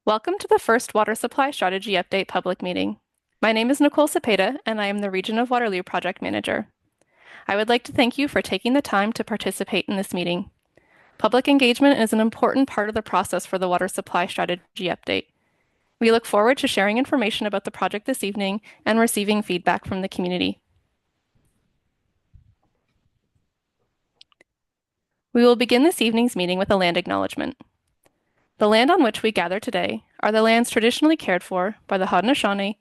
Welcome to the first Water Supply Strategy Update public meeting. My name is Nicole Cepeda, and I am the Region of Waterloo Project Manager. I would like to thank you for taking the time to participate in this meeting. Public engagement is an important part of the process for the Water Supply Strategy Update. We look forward to sharing information about the project this evening and receiving feedback from the community. We will begin this evening's meeting with a land acknowledgement. The land on which we gather today are the lands traditionally cared for by the Haudenosaunee,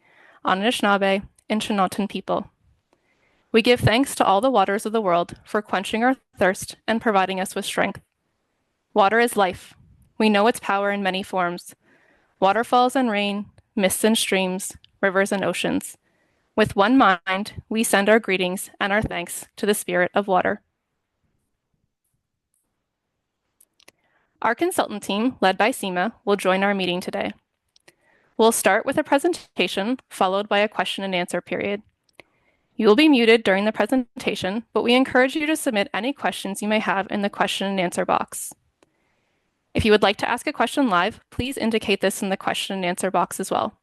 Anishinaabe, and Chinootan people. We give thanks to all the waters of the world for quenching our thirst and providing us with strength. Water is life. We know its power in many forms: waterfalls and rain, mists and streams, rivers and oceans. With one mind, we send our greetings and our thanks to the spirit of water. Our consultant team, led by Seema, will join our meeting today. We'll start with a presentation, followed by a question and answer period. You will be muted during the presentation, but we encourage you to submit any questions you may have in the question and answer box. If you would like to ask a question live, please indicate this in the question and answer box as well.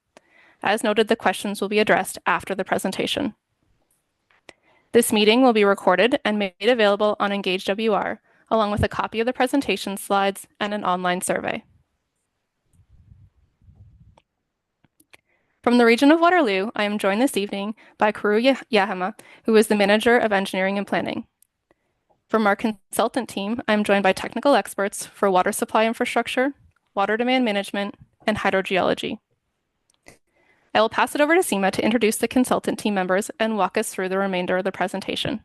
As noted, the questions will be addressed after the presentation. This meeting will be recorded and made available on EngageWR, along with a copy of the presentation slides and an online survey. From the Region of Waterloo, I am joined this evening by Kuru Yahama, who is the Manager of Engineering and Planning. From our consultant team, I am joined by technical experts for water supply infrastructure, water demand management, and hydrogeology. I will pass it over to Seema to introduce the consultant team members and walk us through the remainder of the presentation.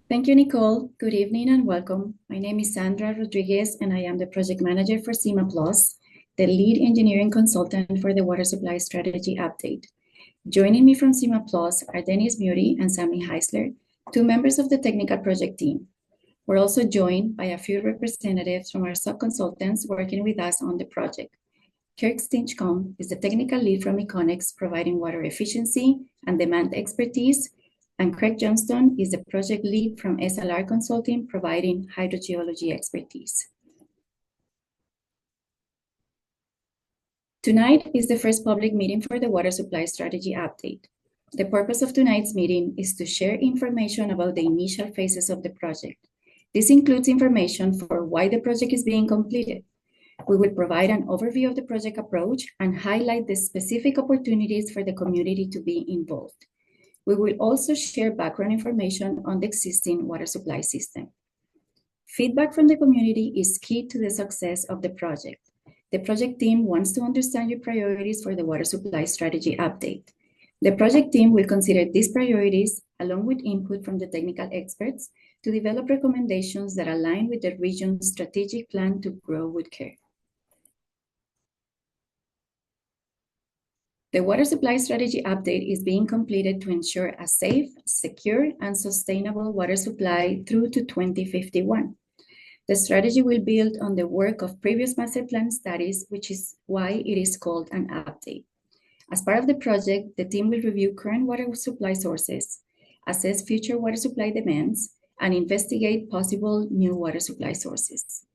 Thank you, Nicole. Good evening and welcome. My name is Sandra Rodriguez, and I am the project manager for SEMA Plus, the lead engineering consultant for the Water Supply Strategy Update. Joining me from SEMA Plus are Dennis Muti and Sammy Heisler, two members of the technical project team. We're also joined by a few representatives from our sub-consultants working with us on the project. Kirk Stinchcomb is the technical lead from Econex, providing water efficiency and demand expertise, and Craig Johnston is the project lead from SLR Consulting, providing hydrogeology expertise. Tonight is the first public meeting for the Water Supply Strategy Update. The purpose of tonight's meeting is to share information about the initial phases of the project. This includes information for why the project is being completed. We will provide an overview of the project approach and highlight the specific opportunities for the community to be involved. We will also share background information on the existing water supply system. Feedback from the community is key to the success of the project. The project team wants to understand your priorities for the water supply strategy update. The project team will consider these priorities, along with input from the technical experts, to develop recommendations that align with the region's strategic plan to grow with care. The Water Supply Strategy Update is being completed to ensure a safe, secure, and sustainable water supply through to 2051. The strategy will build on the work of previous master plan studies, which is why it is called an update. As part of the project, the team will review current water supply sources, assess future water supply demands, and investigate possible new water supply sources.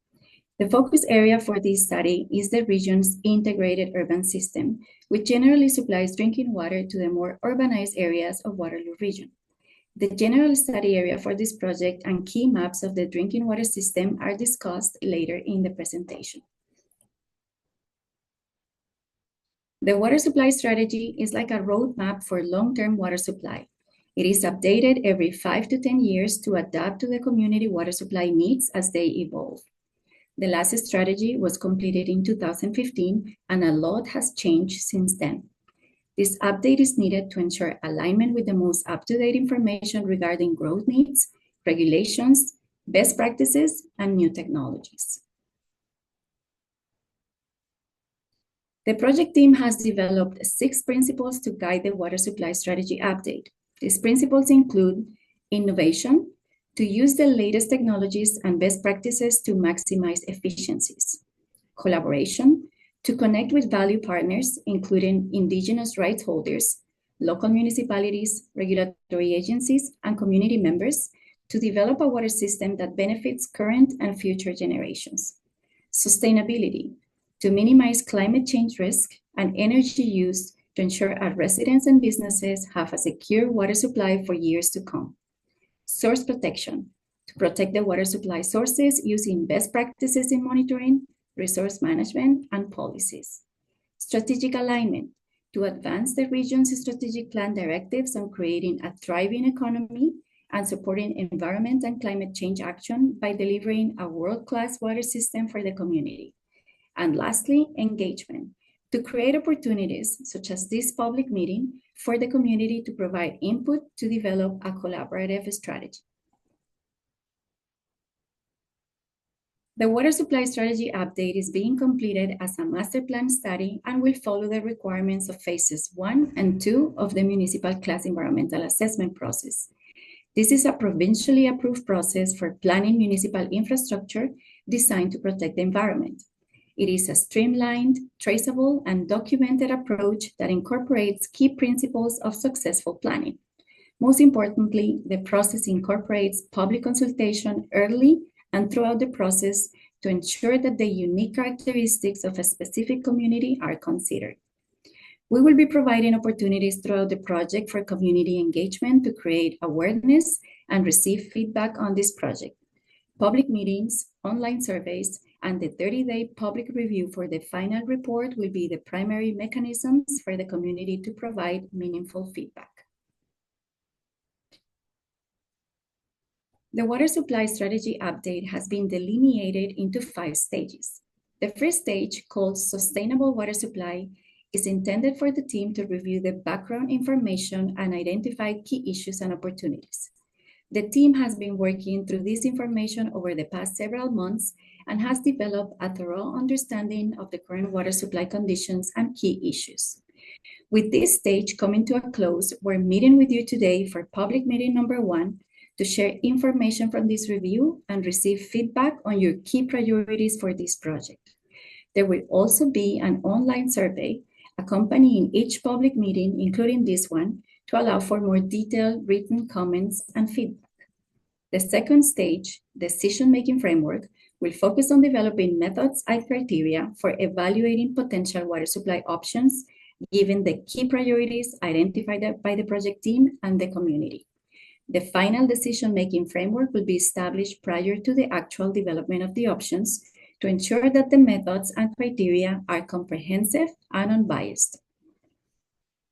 The focus area for this study is the region's integrated urban system, which generally supplies drinking water to the more urbanized areas of Waterloo region. The general study area for this project and key maps of the drinking water system are discussed later in the presentation. The water supply strategy is like a roadmap for long-term water supply. It is updated every 5 to 10 years to adapt to the community water supply needs as they evolve. The last strategy was completed in 2015, and a lot has changed since then. This update is needed to ensure alignment with the most up-to-date information regarding growth needs, regulations, best practices, and new technologies. The project team has developed 6 principles to guide the water supply strategy update. These principles include innovation, to use the latest technologies and best practices to maximize efficiencies. Collaboration, to connect with value partners, including indigenous rights holders, local municipalities, regulatory agencies, and community members, to develop a water system that benefits current and future generations. Sustainability, to minimize climate change risk and energy use to ensure our residents and businesses have a secure water supply for years to come. Source protection, to protect the water supply sources using best practices in monitoring, resource management, and policies. Strategic alignment, to advance the region's strategic plan directives on creating a thriving economy and supporting environment and climate change action by delivering a world-class water system for the community. And lastly, engagement, to create opportunities such as this public meeting for the community to provide input to develop a collaborative strategy. The water supply strategy update is being completed as a master plan study and will follow the requirements of phases 1 and 2 of the municipal class environmental assessment process. This is a provincially approved process for planning municipal infrastructure designed to protect the environment. It is a streamlined, traceable, and documented approach that incorporates key principles of successful planning. Most importantly, the process incorporates public consultation early and throughout the process to ensure that the unique characteristics of a specific community are considered. We will be providing opportunities throughout the project for community engagement to create awareness and receive feedback on this project. Public meetings, online surveys, and the 30-day public review for the final report will be the primary mechanisms for the community to provide meaningful feedback. The water supply strategy update has been delineated into 5 stages. The first stage, called Sustainable Water Supply, is intended for the team to review the background information and identify key issues and opportunities. The team has been working through this information over the past several months and has developed a thorough understanding of the current water supply conditions and key issues. With this stage coming to a close, we're meeting with you today for public meeting number 1 to share information from this review and receive feedback on your key priorities for this project. There will also be an online survey accompanying each public meeting, including this one, to allow for more detailed written comments and feedback. The second stage, decision-making framework, will focus on developing methods and criteria for evaluating potential water supply options, given the key priorities identified by the project team and the community. The final decision-making framework will be established prior to the actual development of the options to ensure that the methods and criteria are comprehensive and unbiased.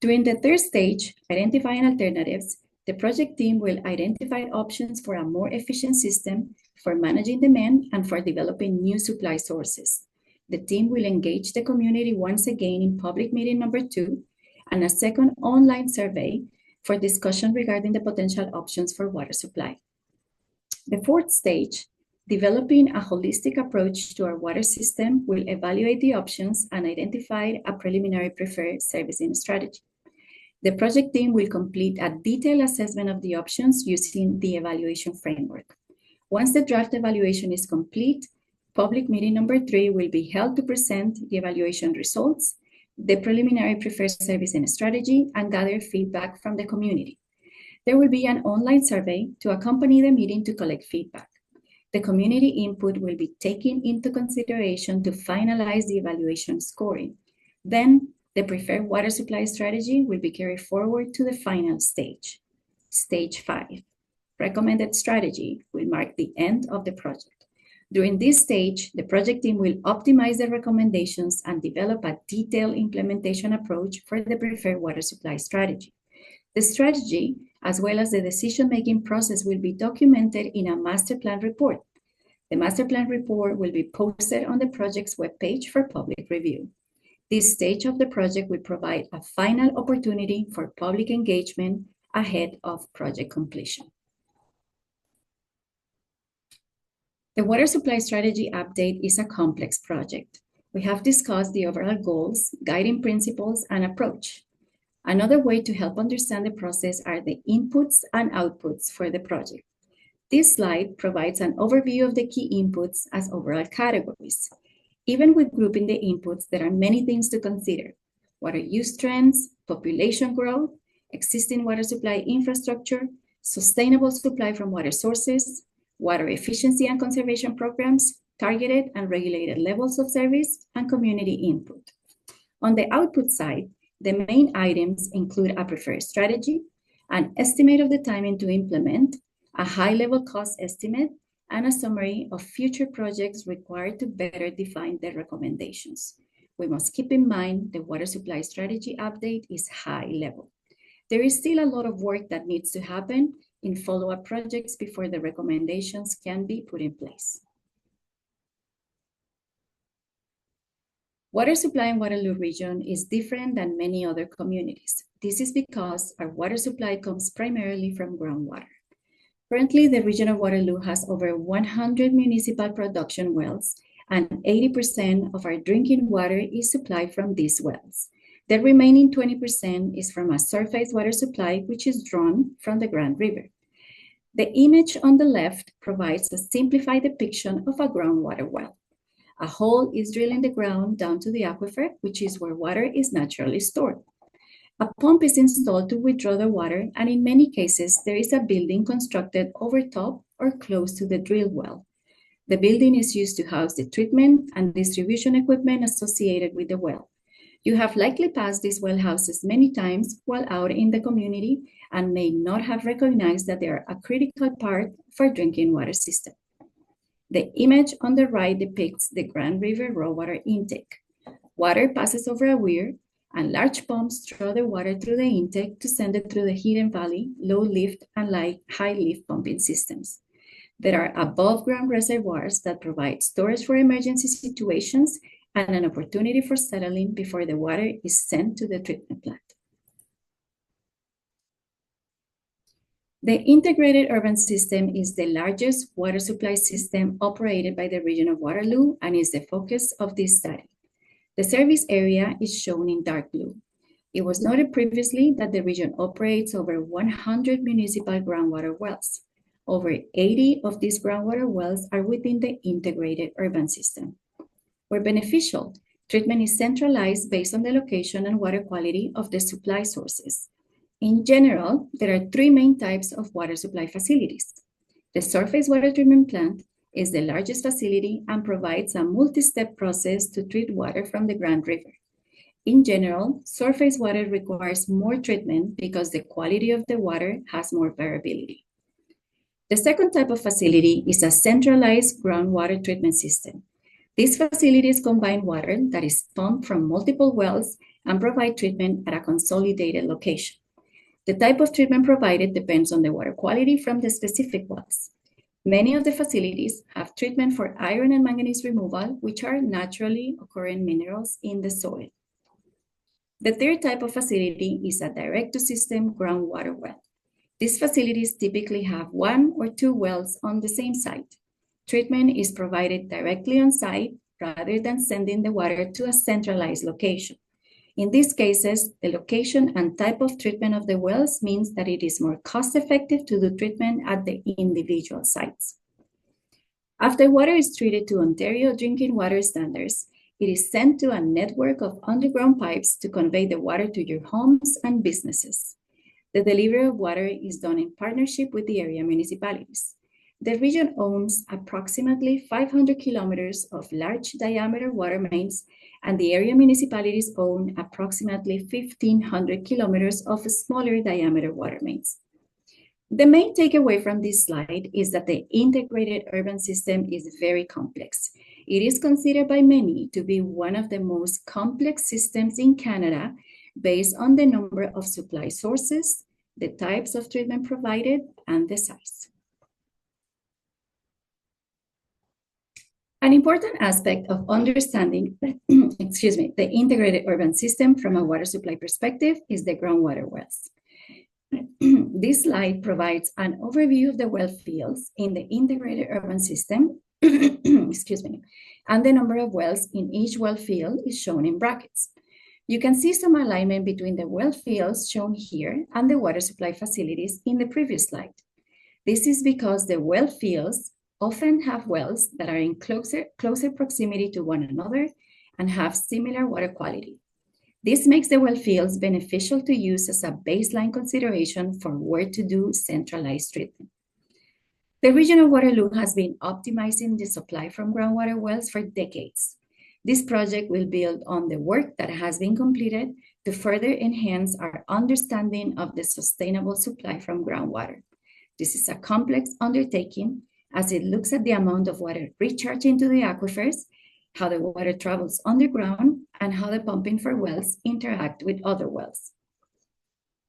During the third stage, identifying alternatives, the project team will identify options for a more efficient system for managing demand and for developing new supply sources. The team will engage the community once again in public meeting number 2 and a second online survey for discussion regarding the potential options for water supply. The fourth stage, developing a holistic approach to our water system, will evaluate the options and identify a preliminary preferred servicing strategy. The project team will complete a detailed assessment of the options using the evaluation framework. Once the draft evaluation is complete, public meeting number 3 will be held to present the evaluation results, the preliminary preferred servicing strategy, and gather feedback from the community. There will be an online survey to accompany the meeting to collect feedback. The community input will be taken into consideration to finalize the evaluation scoring. Then, the preferred water supply strategy will be carried forward to the final stage. Stage 5, recommended strategy, will mark the end of the project. During this stage, the project team will optimize the recommendations and develop a detailed implementation approach for the preferred water supply strategy. The strategy, as well as the decision-making process, will be documented in a master plan report. The master plan report will be posted on the project's webpage for public review. This stage of the project will provide a final opportunity for public engagement ahead of project completion. The water supply strategy update is a complex project. We have discussed the overall goals, guiding principles, and approach. Another way to help understand the process are the inputs and outputs for the project. This slide provides an overview of the key inputs as overall categories. Even with grouping the inputs, there are many things to consider: water use trends, population growth, existing water supply infrastructure, sustainable supply from water sources, water efficiency and conservation programs, targeted and regulated levels of service, and community input. On the output side, the main items include a preferred strategy, an estimate of the timing to implement, a high-level cost estimate, and a summary of future projects required to better define the recommendations. We must keep in mind the water supply strategy update is high level. There is still a lot of work that needs to happen in follow-up projects before the recommendations can be put in place. Water supply in Waterloo region is different than many other communities. This is because our water supply comes primarily from groundwater. Currently, the region of Waterloo has over 100 municipal production wells, and 80% of our drinking water is supplied from these wells. The remaining 20% is from a surface water supply, which is drawn from the Grand River. The image on the left provides a simplified depiction of a groundwater well. A hole is drilled in the ground down to the aquifer, which is where water is naturally stored. A pump is installed to withdraw the water, and in many cases, there is a building constructed over top or close to the drilled well. The building is used to house the treatment and distribution equipment associated with the well. You have likely passed these well houses many times while out in the community and may not have recognized that they are a critical part of our drinking water system. The image on the right depicts the Grand River raw water intake. Water passes over a weir, and large pumps draw the water through the intake to send it through the hidden valley, low lift, and high lift pumping systems. There are above ground reservoirs that provide storage for emergency situations and an opportunity for settling before the water is sent to the treatment plant. The integrated urban system is the largest water supply system operated by the region of Waterloo and is the focus of this study. The service area is shown in dark blue. It was noted previously that the region operates over 100 municipal groundwater wells. Over 80 of these groundwater wells are within the integrated urban system. Where beneficial, treatment is centralized based on the location and water quality of the supply sources. In general, there are three main types of water supply facilities. The surface water treatment plant is the largest facility and provides a multi-step process to treat water from the Grand River. In general, surface water requires more treatment because the quality of the water has more variability. The second type of facility is a centralized groundwater treatment system. These facilities combine water that is pumped from multiple wells and provide treatment at a consolidated location. The type of treatment provided depends on the water quality from the specific wells. Many of the facilities have treatment for iron and manganese removal, which are naturally occurring minerals in the soil. The third type of facility is a direct-to-system groundwater well. These facilities typically have one or two wells on the same site. Treatment is provided directly on site rather than sending the water to a centralized location. In these cases, the location and type of treatment of the wells means that it is more cost-effective to do treatment at the individual sites. After water is treated to Ontario drinking water standards, it is sent to a network of underground pipes to convey the water to your homes and businesses. The delivery of water is done in partnership with the area municipalities. The region owns approximately 500 kilometers of large diameter water mains, and the area municipalities own approximately 1,500 kilometers of smaller diameter water mains. The main takeaway from this slide is that the integrated urban system is very complex. It is considered by many to be one of the most complex systems in Canada based on the number of supply sources, the types of treatment provided, and the size. An important aspect of understanding the integrated urban system from a water supply perspective is the groundwater wells. This slide provides an overview of the well fields in the integrated urban system, and the number of wells in each well field is shown in brackets. You can see some alignment between the well fields shown here and the water supply facilities in the previous slide. This is because the well fields often have wells that are in closer proximity to one another and have similar water quality. This makes the well fields beneficial to use as a baseline consideration for where to do centralized treatment. The region of Waterloo has been optimizing the supply from groundwater wells for decades. This project will build on the work that has been completed to further enhance our understanding of the sustainable supply from groundwater. This is a complex undertaking as it looks at the amount of water recharged into the aquifers, how the water travels underground, and how the pumping for wells interact with other wells.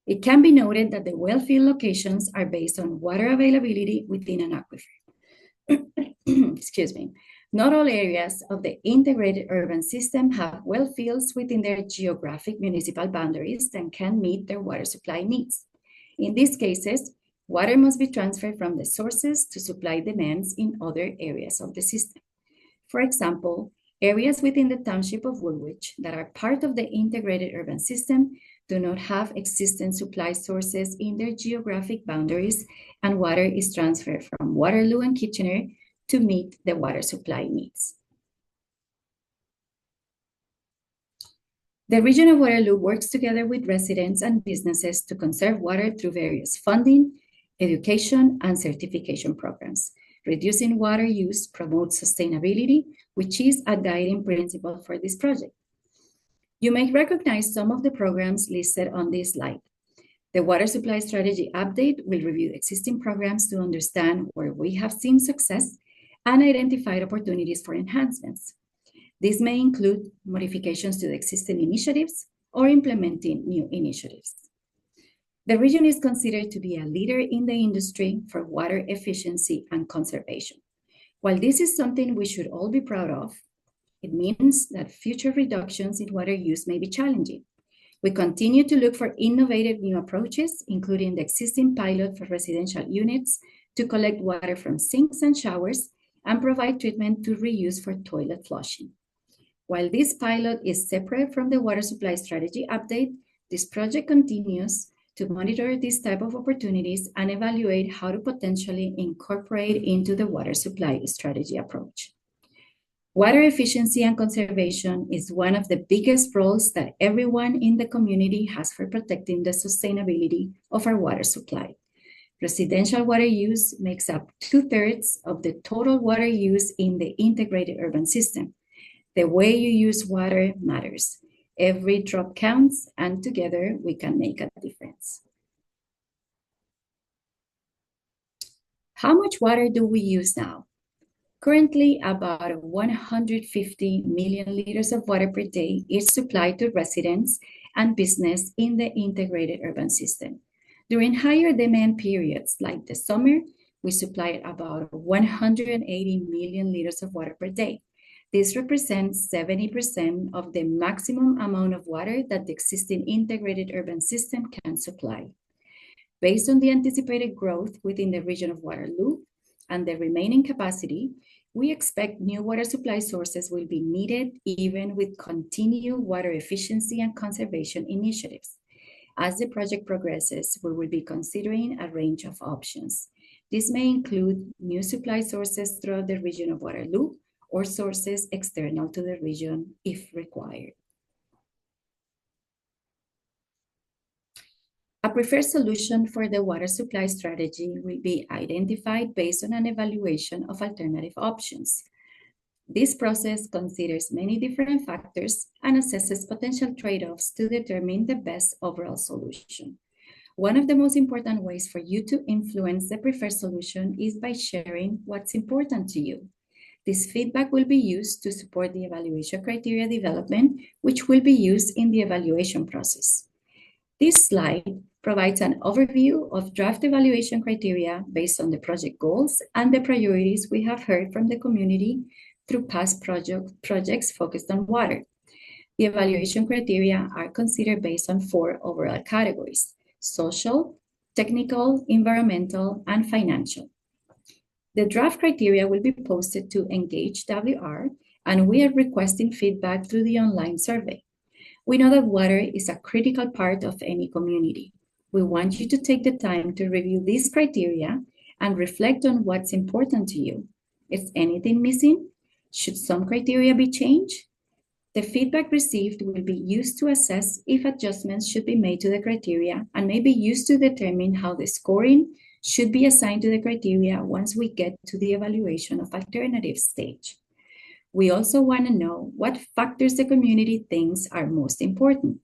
It can be noted that the well field locations are based on water availability within an aquifer. Excuse me. Not all areas of the integrated urban system have well fields within their geographic municipal boundaries that can meet their water supply needs. In these cases, water must be transferred from the sources to supply demands in other areas of the system. For example, areas within the township of Woolwich that are part of the integrated urban system do not have existing supply sources in their geographic boundaries, and water is transferred from Waterloo and Kitchener to meet the water supply needs. The region of Waterloo works together with residents and businesses to conserve water through various funding, education, and certification programs. Reducing water use promotes sustainability, which is a guiding principle for this project. You may recognize some of the programs listed on this slide. The Water Supply Strategy Update will review existing programs to understand where we have seen success and identified opportunities for enhancements. This may include modifications to the existing initiatives or implementing new initiatives. The region is considered to be a leader in the industry for water efficiency and conservation. While this is something we should all be proud of, it means that future reductions in water use may be challenging. We continue to look for innovative new approaches, including the existing pilot for residential units to collect water from sinks and showers and provide treatment to reuse for toilet flushing. While this pilot is separate from the Water Supply Strategy Update, this project continues to monitor these type of opportunities and evaluate how to potentially incorporate into the water supply strategy approach. Water efficiency and conservation is one of the biggest roles that everyone in the community has for protecting the sustainability of our water supply. Residential water use makes up 2/3 of the total water use in the integrated urban system. The way you use water matters. Every drop counts, and together we can make a difference. How much water do we use now? Currently, about 150 million liters of water per day is supplied to residents and business in the integrated urban system. During higher demand periods like the summer, we supply about 180 million liters of water per day. This represents 70% of the maximum amount of water that the existing integrated urban system can supply. Based on the anticipated growth within the region of Waterloo and the remaining capacity, we expect new water supply sources will be needed even with continued water efficiency and conservation initiatives. As the project progresses, we will be considering a range of options. This may include new supply sources throughout the region of Waterloo or sources external to the region if required. A preferred solution for the water supply strategy will be identified based on an evaluation of alternative options. This process considers many different factors and assesses potential trade-offs to determine the best overall solution. One of the most important ways for you to influence the preferred solution is by sharing what's important to you. This feedback will be used to support the evaluation criteria development, which will be used in the evaluation process. This slide provides an overview of draft evaluation criteria based on the project goals and the priorities we have heard from the community through past projects focused on water. The evaluation criteria are considered based on 4 overall categories: social, technical, environmental, and financial. The draft criteria will be posted to Engage WR, and we are requesting feedback through the online survey. We know that water is a critical part of any community. We want you to take the time to review these criteria and reflect on what's important to you. Is anything missing? Should some criteria be changed? The feedback received will be used to assess if adjustments should be made to the criteria and may be used to determine how the scoring should be assigned to the criteria once we get to the evaluation of alternative stage. We also want to know what factors the community thinks are most important.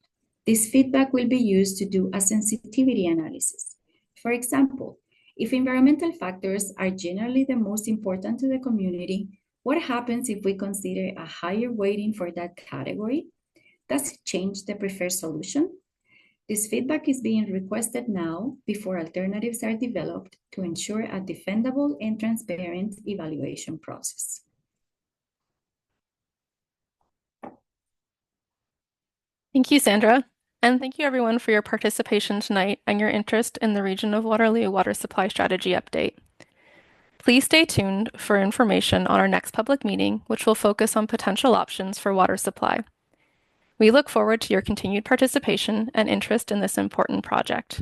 This feedback will be used to do a sensitivity analysis. For example, if environmental factors are generally the most important to the community, what happens if we consider a higher weighting for that category? Does it change the preferred solution? This feedback is being requested now before alternatives are developed to ensure a defendable and transparent evaluation process. Thank you, Sandra. And thank you everyone for your participation tonight and your interest in the Region of Waterloo Water Supply Strategy Update. Please stay tuned for information on our next public meeting, which will focus on potential options for water supply. We look forward to your continued participation and interest in this important project.